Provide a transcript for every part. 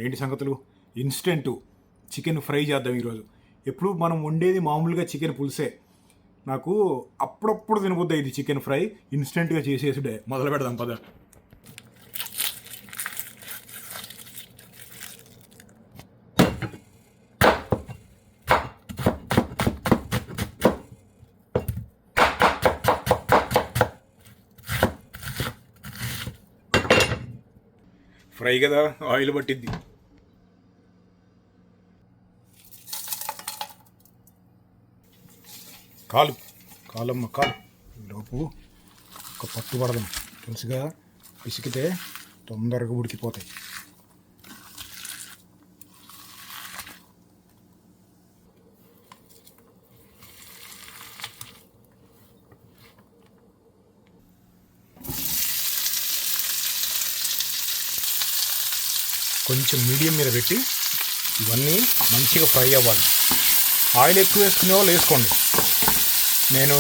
ఏంటి సంగతులు? ఇన్స్టెంటు chicken fry చేద్దాం ఈరోజు. ఎప్పుడు మనం వండేది మామూలుగా చికెన్ పులుసే. నాకు అప్పుడప్పుడు తినబుద్ది ఇది చికెన్ ఫ్రై. ఇన్స్టెంట్గా చేసేసుడే. మొదలు పెడదాం పద. ఫ్రై కదా, ఆయిల్ పట్టిద్ది. కాలు కాలమ్మ కాలు లోపు ఒక పట్టు పడదాం. తెలుసుగా, పిసికితే తొందరగా ఉడికిపోతాయి. కొంచెం మీడియం మీద పెట్టి ఇవన్నీ మంచిగా ఫ్రై అవ్వాలి. ఆయిల్ ఎక్కువ వేసుకునే వాళ్ళు వేసుకోండి, నేను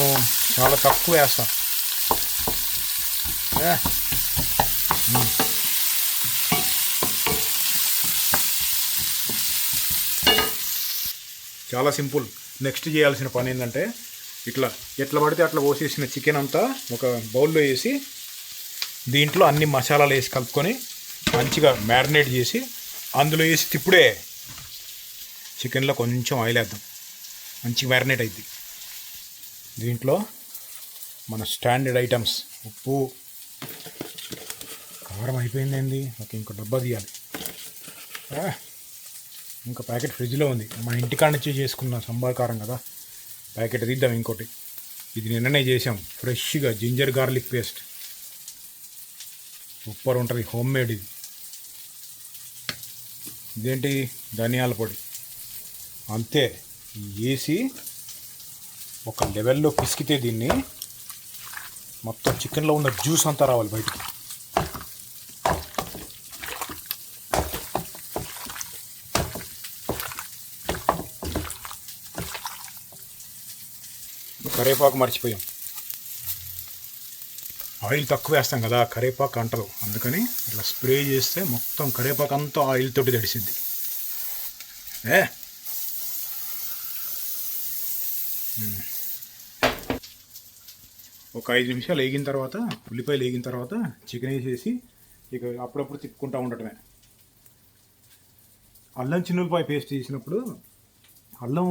చాలా తక్కువ వేస్తాను. చాలా సింపుల్. నెక్స్ట్ చేయాల్సిన పని ఏంటంటే, ఎట్లా పడితే అట్లా పోసేసిన చికెన్ అంతా ఒక బౌల్లో వేసి దీంట్లో అన్ని మసాలాలు వేసి కలుపుకొని మంచిగా మ్యారినేట్ చేసి అందులో వేసి తిప్పుడే చికెన్లో కొంచెం ఆయిల్ వేద్దాం. మంచిగా మ్యారినేట్ అయింది. దీంట్లో మన స్టాండర్డ్ ఐటమ్స్ ఉప్పు కారం అయిపోయిందండి. నాకు ఇంకో డబ్బా తీయాలి. ఇంకా ప్యాకెట్ ఫ్రిడ్జ్లో ఉంది. మా ఇంటికాడ నుంచి చేసుకున్న సంబార్ కారం కదా, ప్యాకెట్ తీద్దాం. ఇంకోటి ఇది నిన్ననే చేసాం, ఫ్రెష్గా జింజర్ గార్లిక్ పేస్ట్. సూపర్ ఉంటుంది, హోమ్ మేడ్. ఇదేంటి, ధనియాల పొడి. అంతే, వేసి ఒక లెవెల్లో పిసికితే దీన్ని మొత్తం చికెన్లో ఉన్న జ్యూస్ అంతా రావాలి బయటికి. కరివేపాకు మర్చిపోయాం. ఆయిల్ తక్కువ వేస్తాం కదా, కరివేపాకు అంటదు. అందుకని ఇట్లా స్ప్రే చేస్తే మొత్తం కరివేపాకు అంతా ఆయిల్ తోటి తడిసిద్ది. ఒక 5 నిమిషాలు వేగిన తర్వాత, ఉల్లిపాయలు వేగిన తర్వాత చికెన్ వేసేసి ఇక అప్పుడప్పుడు తిప్పుకుంటూ ఉండటమే. అల్లం చిన్నులపాయ పేస్ట్ చేసినప్పుడు అల్లం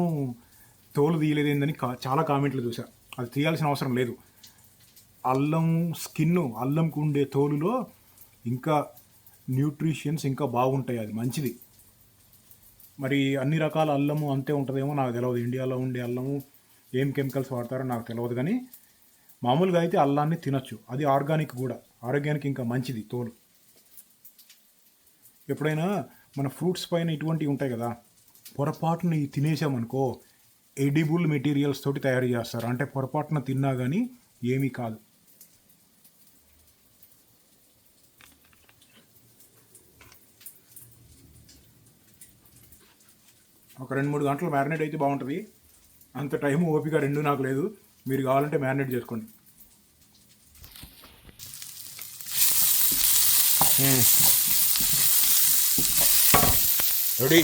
తోలు తీయలేదేందని చాలా కామెంట్లు చూసా. అది తీయాల్సిన అవసరం లేదు. అల్లం అల్లంకు ఉండే తోలులో ఇంకా న్యూట్రిషన్స్ ఇంకా బాగుంటాయి, అది మంచిది. మరి అన్ని రకాల అల్లము అంతే ఉంటుందేమో నాకు తెలియదు. ఇండియాలో ఉండే అల్లము ఏం కెమికల్స్ వాడతారో నాకు తెలియదు. కానీ మామూలుగా అయితే అల్లాన్ని తినచ్చు. అది ఆర్గానిక్ కూడా, ఆరోగ్యానికి ఇంకా మంచిది తోలు. ఎప్పుడైనా మన ఫ్రూట్స్ పైన ఇటువంటివి ఉంటాయి కదా, పొరపాటున తినేసామనుకో, ఎడిబుల్ మెటీరియల్స్ తోటి తయారు చేస్తారు. అంటే పొరపాటున తిన్నా కానీ ఏమీ కాదు. ఒక 2-3 గంటలు మ్యారినేట్ అయితే బాగుంటుంది. అంత టైం ఓపిక రెండు నాకు లేదు. మీరు కావాలంటే మ్యారినేట్ చేసుకోండి. రెడీ.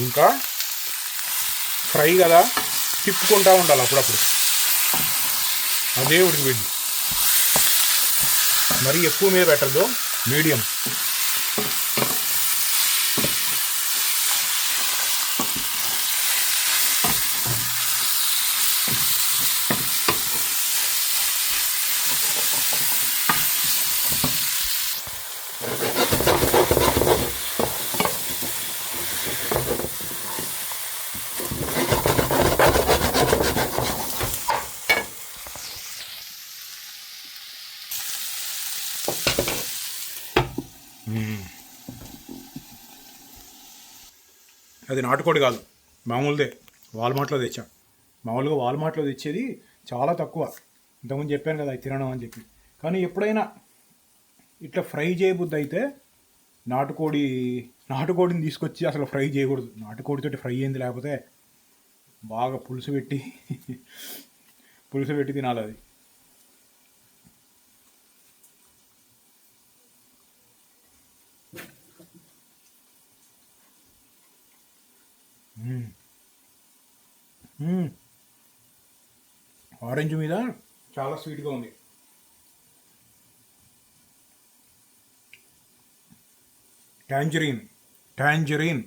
ఇంకా ఫ్రై కదా, తిప్పుకుంటూ ఉండాలి అప్పుడప్పుడు. అదే ఉడికిపోయింది. మరీ ఎక్కువ మీద పెట్టద్దు, మీడియం. అది నాటుకోడి కాదు, మామూలుదే. వాల్మార్ట్లో తెచ్చా. మామూలుగా వాల్మార్ట్లో తెచ్చేది చాలా తక్కువ. ఇంతకుముందు చెప్పాను కదా, అది తినడం అని చెప్పి. కానీ ఎప్పుడైనా ఇట్లా ఫ్రై చేయబుద్ది అయితే నాటుకోడిని తీసుకొచ్చి అసలు ఫ్రై చేయకూడదు. నాటుకోడితోటి ఫ్రై అయింది, లేకపోతే బాగా పులుసు పెట్టి తినాలి అది. ఆరెంజ్ మీద చాలా స్వీట్గా ఉంది. ట్యాంజరీన్ ట్యాంజరీన్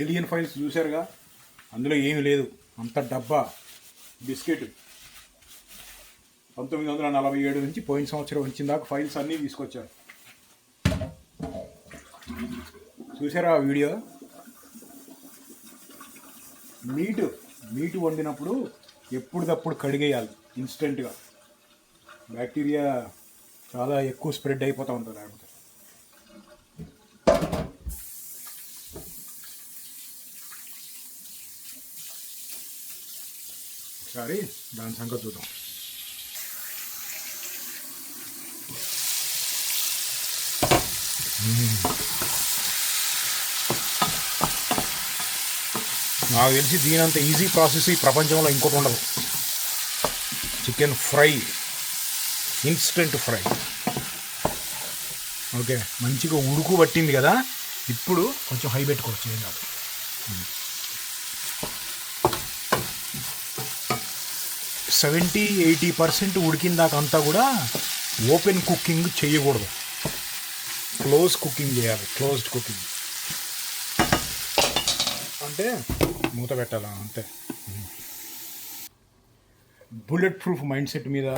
ఏలియన్ ఫైల్స్ చూశారుగా, అందులో ఏమీ లేదు, అంత డబ్బా బిస్కెట్. 1947 నుంచి పోయిన సంవత్సరం వచ్చిందాక ఫైల్స్ అన్నీ తీసుకొచ్చారు. చూసారా ఆ వీడియో? మీటు వండినప్పుడు ఎప్పుడుదప్పుడు కడిగేయాలి ఇన్స్టెంట్గా. బ్యాక్టీరియా చాలా ఎక్కువ స్ప్రెడ్ అయిపోతూ ఉంటుంది లేకపోతే. ఒకసారి దాని సంగతి చూద్దాం. నాకు తెలిసి దీనంత ఈజీ ప్రాసెస్ ఈ ప్రపంచంలో ఇంకోటి ఉండదు. Chicken fry, instant fry. Okay, మంచిగా ఉడుకు పట్టింది కదా, ఇప్పుడు కొంచెం హై పెట్టుకోవచ్చు, ఏం కాదు. 70-80% ఉడికిన దాకా అంతా కూడా ఓపెన్ కుకింగ్ చేయకూడదు, క్లోజ్ కుకింగ్ చేయాలి. క్లోజ్డ్ కుకింగ్ అంటే మూత పెట్టాలా అంతే. బుల్లెట్ ప్రూఫ్ మైండ్ సెట్ మీద,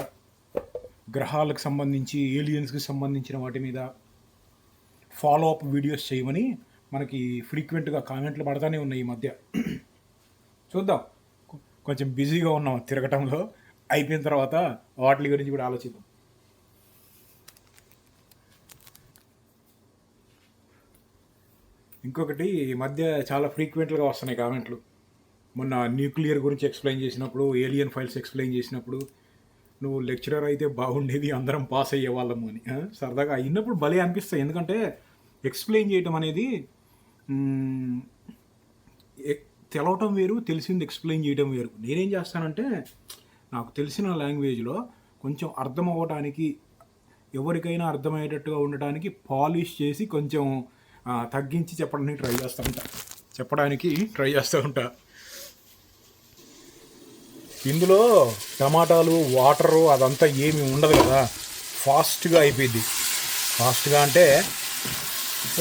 గ్రహాలకు సంబంధించి, ఏలియన్స్కి సంబంధించిన వాటి మీద ఫాలో అప్ వీడియోస్ చేయమని మనకి ఫ్రీక్వెంట్గా కామెంట్లు పడతానే ఉన్నాయి ఈ మధ్య. చూద్దాం, కొంచెం బిజీగా ఉన్నాం తిరగటంలో, అయిపోయిన తర్వాత వాటి గురించి కూడా ఆలోచిద్దాం. ఇంకొకటి, ఈ మధ్య చాలా ఫ్రీక్వెంట్గా వస్తున్నాయి కామెంట్లు. మొన్న న్యూక్లియర్ గురించి ఎక్స్ప్లెయిన్ చేసినప్పుడు, ఏలియన్ ఫైల్స్ ఎక్స్ప్లెయిన్ చేసినప్పుడు, నువ్వు లెక్చరర్ అయితే బాగుండేది, అందరం పాస్ అయ్యే వాళ్ళము అని. సరదాగా అయినప్పుడు భలే అనిపిస్తాయి. ఎందుకంటే ఎక్స్ప్లెయిన్ చేయటం అనేది తెలవటం వేరు, తెలిసింది ఎక్స్ప్లెయిన్ చేయడం వేరు. నేనేం చేస్తానంటే, నాకు తెలిసిన లాంగ్వేజ్లో కొంచెం అర్థం అవ్వడానికి, ఎవరికైనా అర్థమయ్యేటట్టుగా ఉండటానికి పాలిష్ చేసి కొంచెం తగ్గించి చెప్పడానికి ట్రై చేస్తూ ఉంటా. ఇందులో టమాటాలు, వాటరు అదంతా ఏమి ఉండదు కదా, ఫాస్ట్గా అయిపోయింది. ఫాస్ట్గా అంటే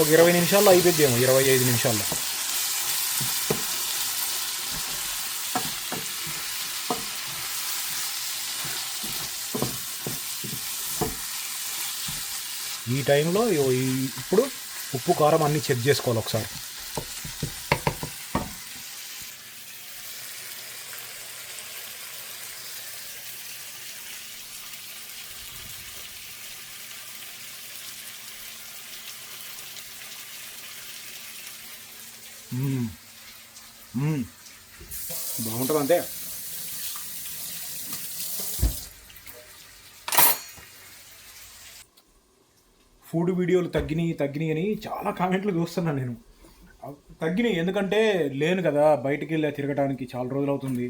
ఒక 20 నిమిషాల్లో అయిపోద్ది ఏమో, 25 నిమిషాల్లో. ఈ టైంలో ఇప్పుడు ఉప్పు కారం అన్నీ చెక్ చేసుకోవాలి ఒకసారి. బాగుంటుంది అంతే. ఫుడ్ వీడియోలు తగ్గినాయి అని చాలా కామెంట్లు చూస్తున్నాను నేను. తగ్గినాయి ఎందుకంటే లేను కదా, బయటికి వెళ్ళి తిరగడానికి చాలా రోజులు అవుతుంది.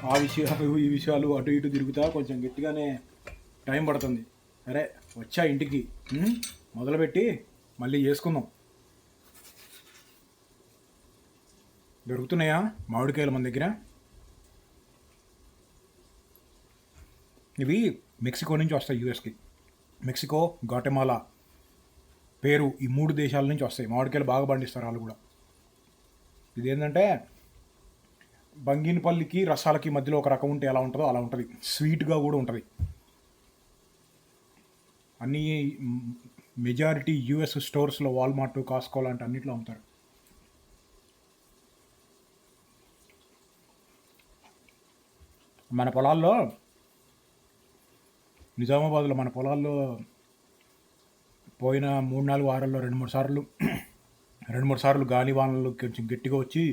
ఆ విషయాలు ఈ విషయాలు అటు ఇటు తిరుగుతా కొంచెం గట్టిగానే టైం పడుతుంది. సరే, వచ్చా ఇంటికి, మొదలుపెట్టి మళ్ళీ చేసుకుందాం. దొరుకుతున్నాయా మామిడికాయలు మన దగ్గర? ఇవి మెక్సికో నుంచి వస్తాయి యూఎస్కి. మెక్సికో, గ్వాటెమాలా, పేరు, ఈ 3 దేశాల నుంచి వస్తాయి. మామిడికాయలు బాగా పండిస్తారు వాళ్ళు కూడా. ఇదేంటంటే బంగినపల్లికి రసాలకి మధ్యలో ఒక రకం ఉంటే ఎలా ఉంటుందో అలా ఉంటుంది, స్వీట్గా కూడా ఉంటుంది. అన్నీ మెజారిటీ యూఎస్ స్టోర్స్లో, వాల్మార్ట్, కాస్కో లాంటి అన్నిట్లో అమ్ముతారు. మన పొలాల్లో, నిజామాబాద్లో మన పొలాల్లో పోయిన 3-4 వారాల్లో 2-3 సార్లు గాలివానలు కొంచెం గట్టిగా వచ్చి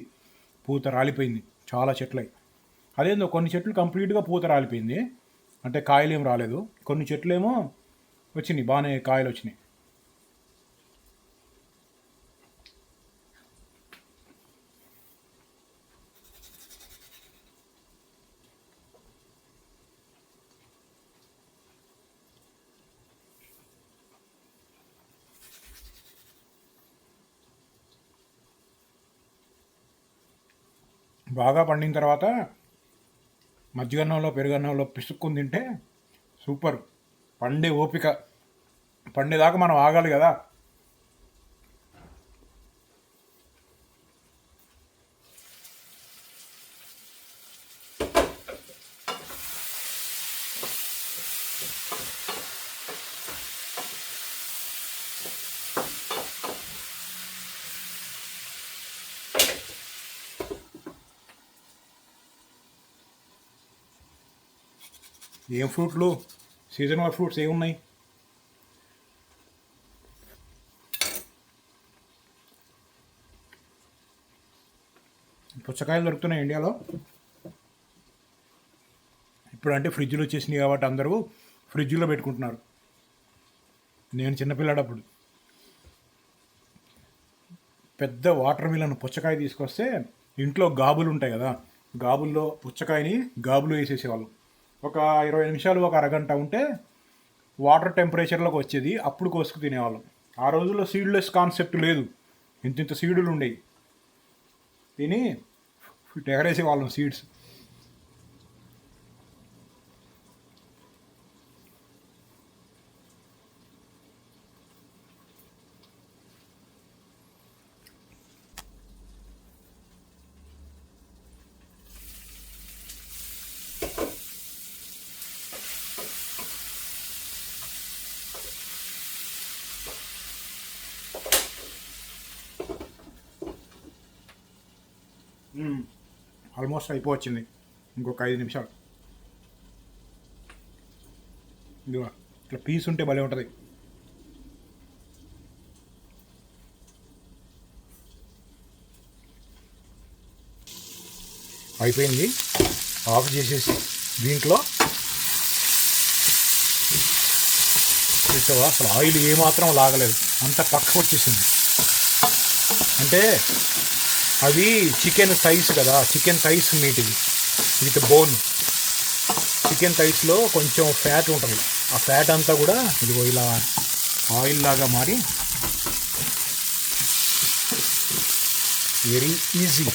పూత రాలిపోయింది చాలా చెట్లయి. అదేందో కొన్ని చెట్లు కంప్లీట్గా పూత రాలిపోయింది, అంటే కాయలు ఏం రాలేదు. కొన్ని చెట్లు ఏమో వచ్చినాయి, బాగానే కాయలు వచ్చినాయి. బాగా పండిన తర్వాత మజ్జిగన్నంలో పెరుగన్నంలో పిసుక్కుని తింటే సూపర్. పండే ఓపిక, పండేదాకా మనం ఆగాలి కదా. ఏం ఫ్రూట్లు, సీజనల్ ఫ్రూట్స్ ఏమున్నాయి? పుచ్చకాయలు దొరుకుతున్నాయి ఇండియాలో ఇప్పుడు. అంటే ఫ్రిడ్జ్లు వచ్చేసినాయి కాబట్టి అందరూ ఫ్రిడ్జ్లో పెట్టుకుంటున్నారు. నేను చిన్నపిల్లాడప్పుడు పెద్ద వాటర్ మిలన్ పుచ్చకాయ తీసుకొస్తే ఇంట్లో గాబులు ఉంటాయి కదా, గాబుల్లో పుచ్చకాయని గాబులు వేసేసేవాళ్ళు. ఒక 20 నిమిషాలు, ఒక అరగంట ఉంటే వాటర్ టెంపరేచర్లోకి వచ్చేది, అప్పుడు కోసుకు తినేవాళ్ళం. ఆ రోజుల్లో సీడ్లెస్ కాన్సెప్ట్ లేదు, ఇంత సీడులు ఉండేవి, తిని ఎగరేసే వాళ్ళం సీడ్స్. ఆల్మోస్ట్ అయిపోవచ్చింది, ఇంకొక 5 నిమిషాలు. ఇదిగో ఇట్లా పీస్ ఉంటే భలే ఉంటుంది. అయిపోయింది, ఆఫ్ చేసేసి దీంట్లో చూసావా, అసలు ఆయిల్ ఏమాత్రం లాగలేదు, అంత పక్కకు వచ్చేసింది. అంటే అది చికెన్ థైస్ కదా, చికెన్ థైస్ మీట్ ఇది విత్ బోన్. చికెన్ థైస్లో కొంచెం ఫ్యాట్ ఉంటుంది, ఆ ఫ్యాట్ అంతా కూడా ఇదిగో ఇలా ఆయిల్ లాగా మారి వెరీ ఈజీ.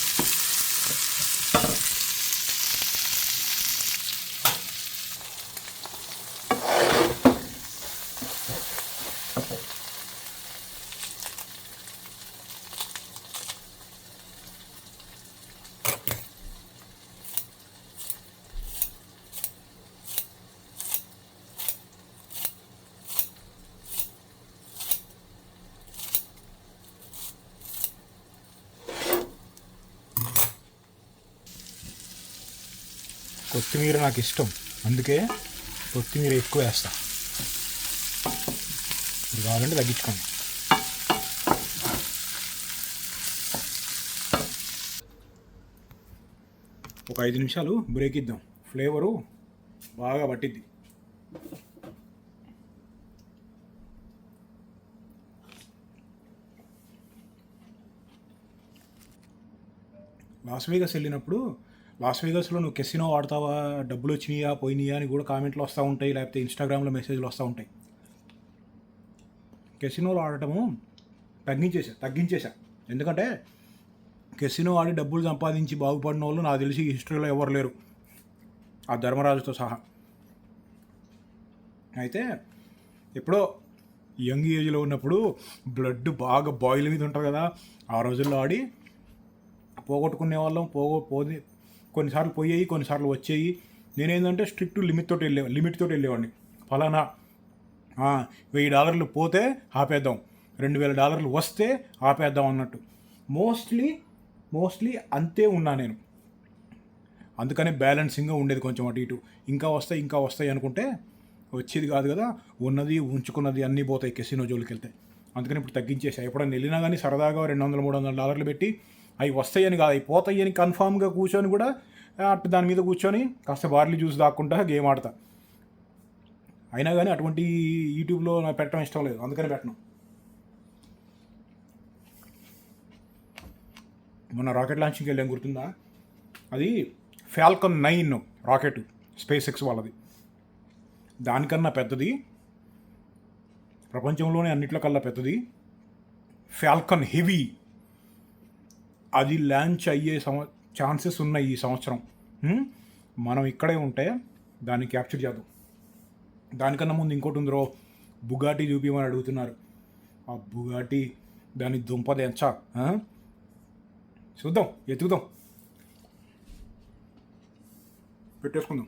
కొత్తిమీర నాకు ఇష్టం, అందుకే కొత్తిమీర ఎక్కువ వేస్తా. ఇది కావాలంటే తగ్గించుకోండి. ఒక 5 నిమిషాలు బ్రేక్ ఇద్దాం, ఫ్లేవరు బాగా పట్టిద్ది. లాస్ వేగస్ వెళ్ళినప్పుడు, లాస్ వేగస్లో నువ్వు కెసినో వాడతావా, డబ్బులు వచ్చినాయా పోయినాయా అని కూడా కామెంట్లు వస్తూ ఉంటాయి, లేకపోతే ఇన్స్టాగ్రామ్లో మెసేజ్లు వస్తూ ఉంటాయి. కెసినోలో ఆడటము తగ్గించేశా. ఎందుకంటే కెసినో ఆడి డబ్బులు సంపాదించి బాగుపడిన వాళ్ళు నాకు తెలిసి హిస్టరీలో ఎవరు లేరు, ఆ ధర్మరాజుతో సహా. అయితే ఎప్పుడో యంగ్ ఏజ్లో ఉన్నప్పుడు బ్లడ్ బాగా బాయిల్ మీద ఉంటుంది కదా, ఆ రోజుల్లో ఆడి పోగొట్టుకునే వాళ్ళం. కొన్నిసార్లు పోయాయి, కొన్నిసార్లు వచ్చాయి. నేనేంటంటే స్ట్రిక్ట్ లిమిట్ తోటి వెళ్ళేవాడిని. ఫలానా $1000 పోతే ఆపేద్దాం, $2000 వస్తే ఆపేద్దాం అన్నట్టు. మోస్ట్లీ అంతే ఉన్నా నేను. అందుకనే బ్యాలెన్సింగ్గా ఉండేది, కొంచెం అటు ఇటు. ఇంకా వస్తాయి అనుకుంటే వచ్చేది కాదు కదా, ఉన్నది ఉంచుకున్నది అన్నీ పోతాయి కెసినో జోలికి వెళ్తే. అందుకని ఇప్పుడు తగ్గించేసా. ఎప్పుడైనా వెళ్ళినా కానీ సరదాగా $200-300 పెట్టి అవి వస్తాయని కాదు, అవి పోతాయని కన్ఫామ్గా కూర్చొని కూడా అటు దాని మీద కూర్చొని కాస్త బార్లీ జ్యూస్ దాక్కుంటా గేమ్ ఆడతా. అయినా కానీ అటువంటి యూట్యూబ్లో నాకు పెట్టడం ఇష్టం లేదు, అందుకని పెట్టను. మొన్న రాకెట్ లాంచింగ్కి వెళ్ళాం, గుర్తుందా? అది ఫాల్కన్ 9 రాకెట్, స్పేస్ ఎక్స్ వాళ్ళది. దానికన్నా పెద్దది, ప్రపంచంలోనే అన్నిట్లో కల్లా పెద్దది ఫాల్కన్ హెవీ. అది లాంచ్ అయ్యే ఛాన్సెస్ ఉన్నాయి ఈ సంవత్సరం. మనం ఇక్కడే ఉంటే దాన్ని క్యాప్చర్ చేద్దాం. దానికన్నా ముందు ఇంకోటి ఉందిరో, బుగాటి చూపించమని అడుగుతున్నారు. ఆ బుగాటి దాని దుంపదెంచా, చూద్దాం, ఎత్తుకుదాం, పెట్టేసుకుందాం.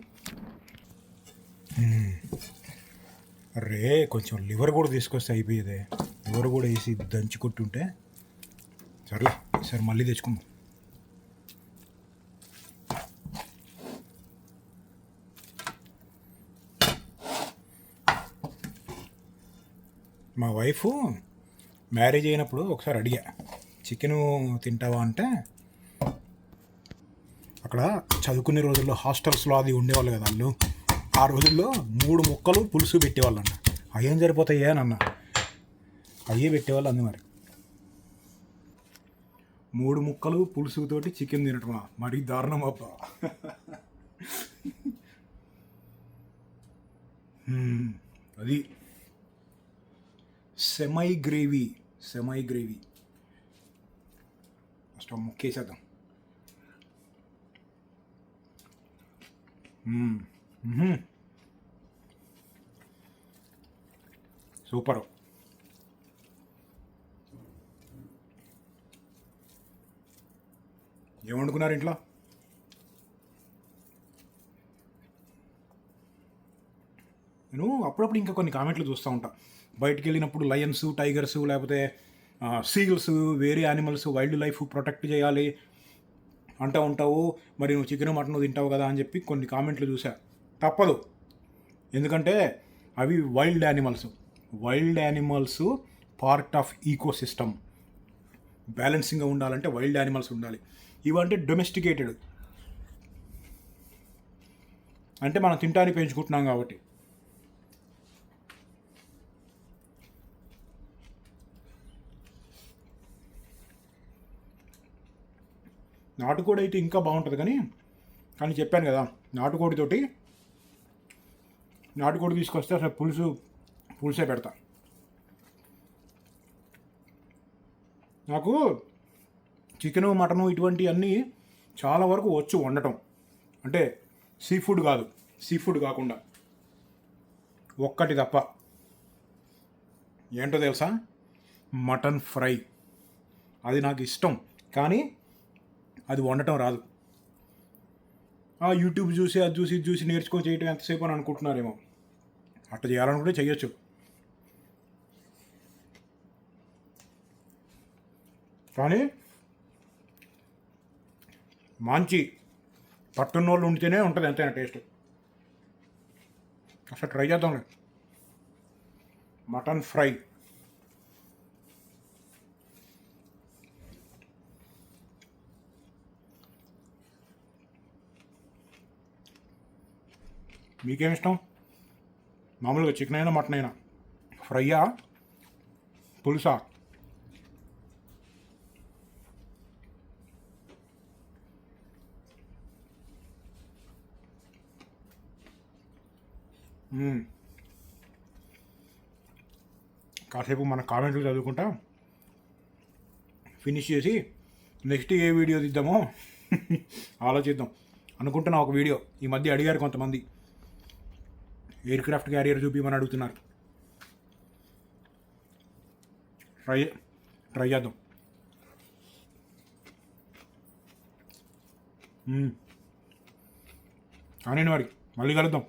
రే కొంచెం లివర్ కూడా తీసుకొస్తే అయిపోయేదే. లివర్ కూడా వేసి దంచి కొట్టుంటే సర్లే, సరే మళ్ళీ తెచ్చుకుందాం. మా వైఫ్ మ్యారేజ్ అయినప్పుడు ఒకసారి అడిగా, చికెను తింటావా అంటే, అక్కడ చదువుకునే రోజుల్లో హాస్టల్స్లో అది ఉండేవాళ్ళు కదా వాళ్ళు, ఆ రోజుల్లో 3 ముక్కలు పులుసు పెట్టేవాళ్ళంట. అయ్యేం సరిపోతాయే అని అన్న, అయ్యే పెట్టేవాళ్ళు అంది. మరి 3 ముక్కలు పులుసుతోటి చికెన్ తినటమా, మరీ దారుణం అబ్బా. అది సెమై గ్రేవీ ఫస్ట్ ముక్కేసేద్దాం. సూపరు. ఏమనుకున్నారు ఇంట్లో? నేను అప్పుడప్పుడు ఇంకా కొన్ని కామెంట్లు చూస్తూ ఉంటా. బయటికి వెళ్ళినప్పుడు లయన్స్, టైగర్స్, లేకపోతే సీల్స్, వేరే యానిమల్స్, వైల్డ్ లైఫ్ ప్రొటెక్ట్ చేయాలి అంటూ ఉంటావు, మరి నువ్వు చికెన్ మటన్ తింటావు కదా అని చెప్పి కొన్ని కామెంట్లు చూసా. తప్పదు, ఎందుకంటే అవి wild animals part of ecosystem. బ్యాలెన్సింగ్గా ఉండాలంటే వైల్డ్ యానిమల్స్ ఉండాలి. ఇవంటే డొమెస్టికేటెడ్, అంటే మనం తింటానికి పెంచుకుంటున్నాం కాబట్టి. నాటుకోడి అయితే ఇంకా బాగుంటుంది, కానీ చెప్పాను కదా, నాటుకోడి తీసుకొస్తే అసలు పులుసే పెడతా. నాకు చికెను, మటను ఇటువంటివన్నీ చాలా వరకు వచ్చు వండటం. అంటే సీ ఫుడ్ కాకుండా ఒక్కటి తప్ప, ఏంటో తెలుసా? Mutton fry. అది నాకు ఇష్టం, కానీ అది వండటం రాదు. యూట్యూబ్ చూసి అది చూసి నేర్చుకొని చేయటం ఎంతసేపు అని అనుకుంటున్నారేమో. అట్లా చేయాలనుకుంటే చెయ్యొచ్చు. కానీ మంచి పట్టున్నోళ్ళు ఉంటేనే ఉంటుంది ఎంతైనా టేస్ట్. అసలు ట్రై చేద్దాంలే, మటన్ ఫ్రై. మీకేమి ఇష్టం? మామూలుగా చికెన్ అయినా మటన్ అయినా, ఫ్రైయా, పులుసా? కాసేపు మన కామెంట్లు చదువుకుంటా ఫినిష్ చేసి నెక్స్ట్ ఏ వీడియో తీద్దామో ఆలోచిద్దాం. అనుకుంటున్నా ఒక వీడియో ఈ మధ్య అడిగారు కొంతమంది, ఎయిర్ క్రాఫ్ట్ క్యారియర్ చూపించమని అడుగుతున్నారు. ట్రై చేద్దాం. కానీ మరి మళ్ళీ కలుద్దాం.